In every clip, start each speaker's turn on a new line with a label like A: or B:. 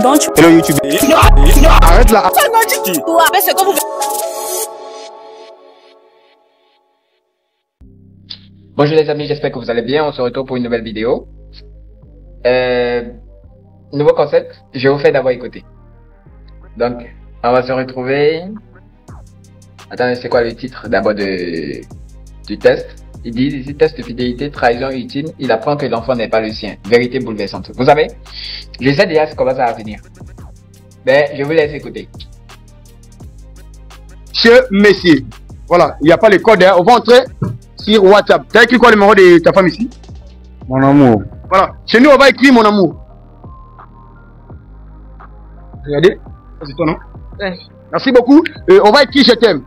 A: dont tu...
B: Hello YouTube. Arrête là.
A: C'est comme vous...
C: Bonjour les amis, j'espère que vous allez bien. On se retrouve pour une nouvelle vidéo. Nouveau concept, je vous fais d'abord écouter. Donc, on va se retrouver. Attendez, c'est quoi le titre d'abord du test? Il dit ici, test de fidélité, trahison ultime. Il apprend que l'enfant n'est pas le sien. Vérité bouleversante. Vous savez, je sais déjà comment ça va venir. Mais je vous laisse écouter.
B: Cher messieurs, voilà, il n'y a pas les codes. On va entrer sur WhatsApp. Tu as écrit quoi le numéro de ta femme ici? Mon amour. Voilà, chez nous on va écrire mon amour. Regardez, c'est toi non?
A: Ouais.
B: Merci beaucoup. On va écrire je t'aime.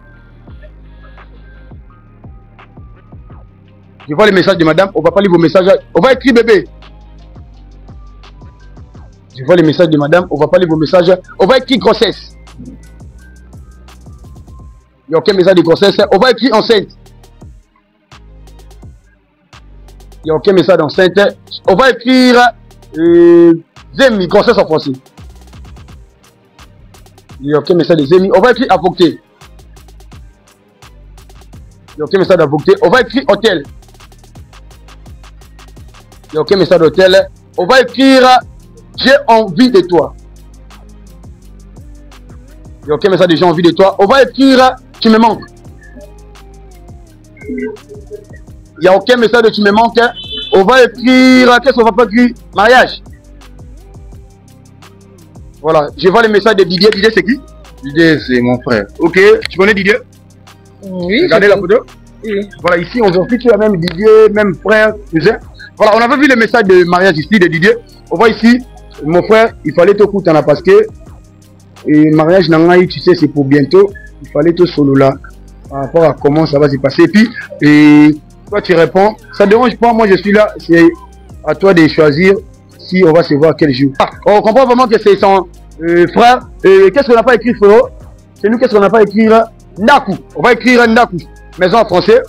B: Je vois les messages de madame, on va pas lire vos messages. On va écrire bébé. Je vois les messages de madame, on va pas lire vos messages. On va écrire grossesse. Il n'y a aucun message de grossesse. On va écrire enceinte. Il n'y a aucun message d'enceinte. On va écrire zemi, grossesse en français. Il n'y a aucun message de zemi. On va écrire avorté. Il n'y a aucun message d'avorté. On va écrire hôtel. Il n'y a aucun message d'hôtel. On va écrire j'ai envie de toi. Il n'y a aucun message de j'ai envie de toi. On va écrire tu me manques. Il n'y a aucun message de tu me manques. On va écrire qu'est-ce qu'on va pas écrire? Mariage. Voilà, je vois les messages de Didier. Didier c'est qui? Didier c'est mon frère. Ok, tu connais Didier?
A: Oui.
B: Regardez la photo.
A: Oui.
B: Voilà, ici on vérifie qu'il y a même Didier, même frère, cousin. Voilà, on avait vu le message de mariage ici de Didier. On voit ici, mon frère, il fallait te coûter parce que le mariage n'en tu sais, c'est pour bientôt. Il fallait te solo là par rapport à comment ça va se passer. Et puis, toi tu réponds, ça ne dérange pas, moi je suis là, c'est à toi de choisir si on va se voir quel jour. Ah, on comprend vraiment que c'est son frère. Qu'est-ce qu'on n'a pas écrit, frérot? C'est nous, qu'est-ce qu'on n'a pas écrit là? Ndaku. On va écrire Ndaku. Maison en français.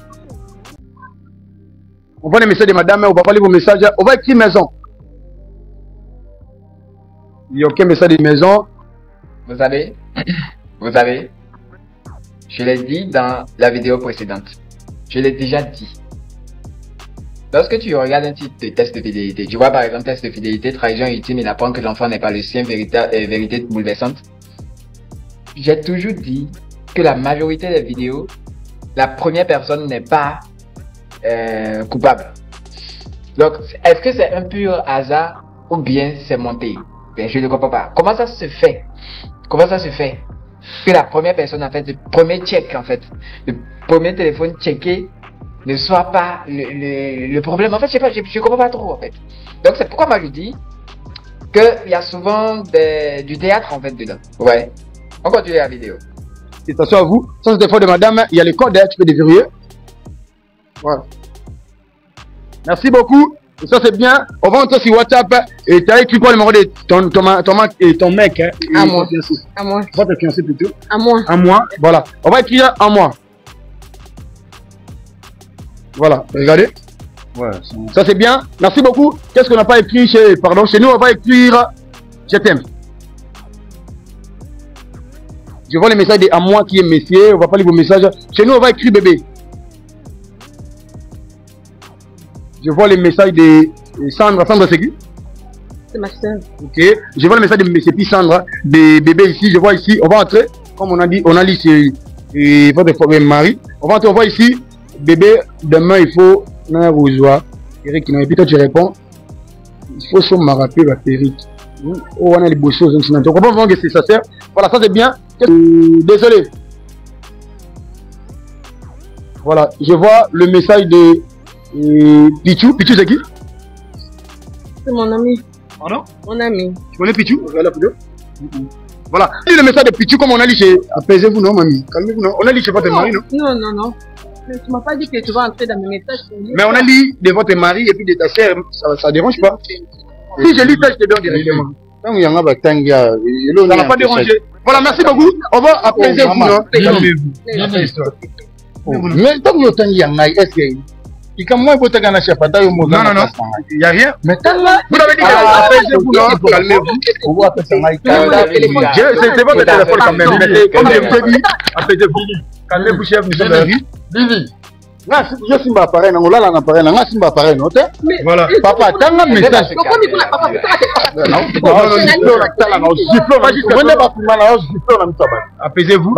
B: On voit les messages de madame, on va pas lire vos messages. On va écrire maison. Il n'y a aucun message de maison.
C: Vous savez, je l'ai dit dans la vidéo précédente. Je l'ai déjà dit. Lorsque tu regardes un titre de test de fidélité, tu vois par exemple test de fidélité, trahison ultime, il apprend que l'enfant n'est pas le sien, vérité bouleversante. J'ai toujours dit que la majorité des vidéos, la première personne n'est pas coupable. Donc, est-ce que c'est un pur hasard ou bien c'est monté? Ben, je ne comprends pas. Comment ça se fait? Comment ça se fait que la première personne, en fait, le premier check, en fait, le premier téléphone checké ne soit pas le problème? En fait, je sais pas, je comprends pas trop, en fait. Donc, c'est pourquoi moi je dis qu'il y a souvent du théâtre, en fait, dedans. Ouais. On continue la vidéo.
B: Attention à vous. Ça, c'est des fois de madame. Il y a les codes, tu peux déverrouiller. Voilà. Merci beaucoup. Et ça, c'est bien. On va entrer sur WhatsApp. Et tu as écrit quoi le numéro de ton mec? Hein,
A: à moi. À moi.
B: Votre fiancé plutôt.
A: À moi.
B: À moi. Voilà. On va écrire à moi. Voilà. Regardez. Ouais. Ça, c'est bien. Merci beaucoup. Qu'est-ce qu'on n'a pas écrit chez nous, on va écrire je t'aime. Je vois les messages de à moi qui est messieurs. On va pas lire vos messages. Chez nous, on va écrire bébé. Je vois les messages de Sandra. Sandra, c'est qui?
A: C'est ma soeur.
B: Ok. Je vois le message de M. Sandra, de bébé ici. Je vois ici. On va entrer. Comme on a dit c'est votre mari. On va entrer. On voit ici. Bébé, demain, il faut un rosoir. Eric, et puis toi, tu réponds. Il faut se me rappeler la perruque. Oh, on a les beaux choses. On comprend vraiment que c'est ça sert. Voilà, ça c'est bien. Désolé. Voilà, je vois le message de Pichou. Pichou, c'est qui?
A: C'est mon ami.
B: Pardon?
A: Mon ami.
B: Tu connais Pichou? Regarde la photo. Voilà. Et le message de Pichou, comme on a dit chez. Apaisez-vous, non, mamie? Calmez-vous, non? On a dit chez votre mari, non?
A: Non. Mais tu m'as pas dit que tu vas entrer dans mes messages.
B: Mais on a lu de votre mari et puis de ta sœur. Ça dérange pas? Si je lis ça, je te donne directement. Ça n'a pas dérangé. Voilà, merci beaucoup. On va apaiser vous, non? Calmez-vous. Mais tant que vous est-ce que
D: Il y a moins de chef.
B: Non, non, non. Il n'y a rien.
D: Mais
B: vous avez dit que calmez-vous. C'est votre téléphone quand même. Comme je vous ai dit, calmez-vous, chef, nous sommes arrivés.
D: Bibi.
B: Je suis pas pareil, on l'a appareil, on suis pas pareil, voilà. Papa, t'as un message. Apaisez-vous.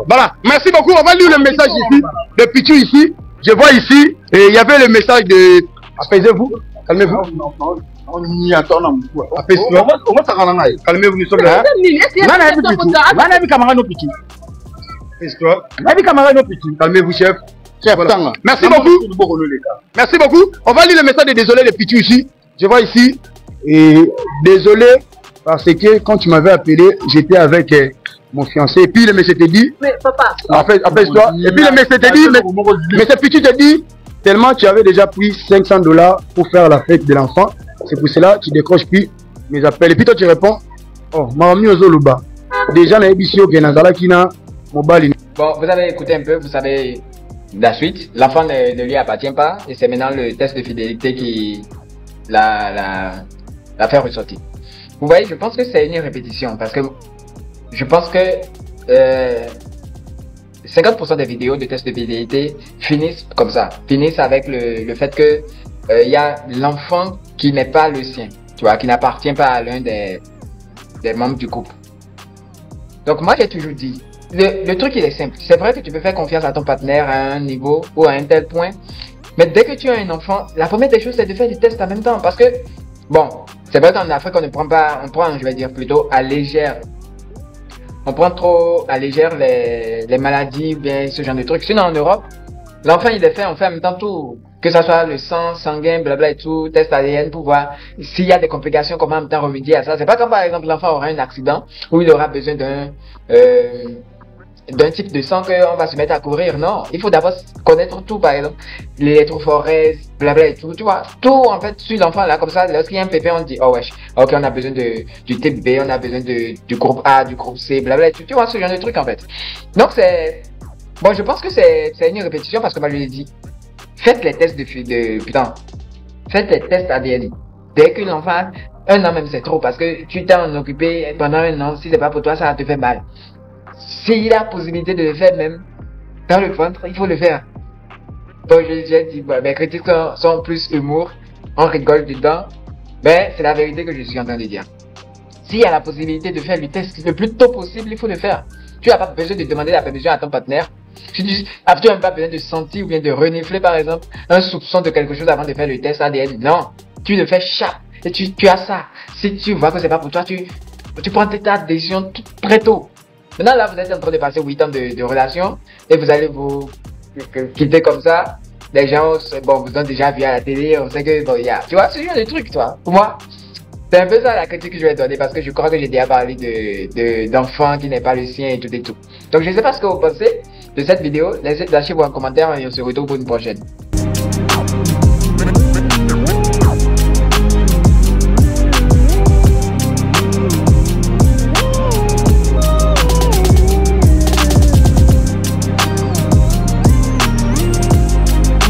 B: Voilà. Merci beaucoup. On va lire le message ici. De Pichu ici. Je vois ici. Et il y avait le message de. Apaisez-vous. Calmez-vous. Calmez-vous, nous sommes là. Calmez-vous, chef. Voilà. Merci beaucoup. Merci beaucoup. On va lire le message de désolé de Pichu ici. Je vois ici. Et désolé parce que quand tu m'avais appelé, j'étais avec mon fiancé. Et puis le monsieur te dit.
A: Mais papa.
B: Appelle-toi. Et puis le monsieur te dit. Mais ce Pichu te dit. Tellement tu avais déjà pris $500 pour faire la fête de l'enfant. C'est pour cela que tu décroches plus mes appels. Et puis toi tu réponds. Oh, mamie Ozoluba. Déjà, na ebisio ke nazala kina mobile.
C: Bon, vous avez écouté un peu, vous savez la suite. L'enfant ne lui appartient pas et c'est maintenant le test de fidélité qui l'a fait ressortir. Vous voyez, je pense que c'est une répétition parce que je pense que 50% des vidéos de test de fidélité finissent comme ça, finissent avec le fait que il y a l'enfant qui n'est pas le sien, tu vois, qui n'appartient pas à l'un des membres du couple. Donc moi j'ai toujours dit, le truc il est simple. C'est vrai que tu peux faire confiance à ton partenaire à un niveau ou à un tel point, mais dès que tu as un enfant, la première des choses c'est de faire des tests en même temps, parce que bon, c'est vrai qu'en Afrique on ne prend pas, on prend, je vais dire plutôt à légère. On prend trop à légère les maladies, bien ce genre de trucs. Sinon en Europe, l'enfant il est fait, on fait en même temps tout. Que ça soit le sang, sanguin, blabla et tout, test ADN pour voir s'il y a des complications, comment en même temps remédier à ça. C'est pas comme par exemple l'enfant aura un accident où il aura besoin d'un type de sang qu'on va se mettre à courir. Non, il faut d'abord connaître tout, par exemple les électrophorèses, blabla et tout, tu vois. Tout en fait sur l'enfant là, comme ça, lorsqu'il y a un pépin, on dit oh wesh, ok on a besoin du type B, on a besoin du groupe A, du groupe C, blabla et tout, tu vois, ce genre de truc en fait. Donc c'est... Bon, je pense que c'est une répétition parce que moi je l'ai dit. Faites les tests faites les tests ADN. Dès que l'enfant, un an même c'est trop parce que tu t'en occupé pendant un an, si c'est pas pour toi, ça te fait mal. S'il a la possibilité de le faire même dans le ventre, il faut le faire. Donc j'ai dit, bah, mes critiques sont plus humour, on rigole dedans, mais c'est la vérité que je suis en train de dire. S'il y a la possibilité de faire le test le plus tôt possible, il faut le faire. Tu n'as pas besoin de demander la permission à ton partenaire. Tu n'as même pas besoin de sentir ou bien de renifler par exemple un soupçon de quelque chose avant de faire le test ADN. Non, tu le fais chaque et tu as ça. Si tu vois que c'est pas pour toi, tu prends ta décision très tôt. Maintenant là, vous êtes en train de passer 8 ans de relation et vous allez vous quitter comme ça. Les gens, bon, vous ont déjà vu à la télé, on sait que bon, il y a, tu vois, ce genre de truc, toi. Pour moi, c'est un peu ça la critique que je vais donner parce que je crois que j'ai déjà parlé d'enfant qui n'est pas le sien et tout et tout. Donc je ne sais pas ce que vous pensez de cette vidéo. Lâchez-vous en commentaire et on se retrouve pour une prochaine.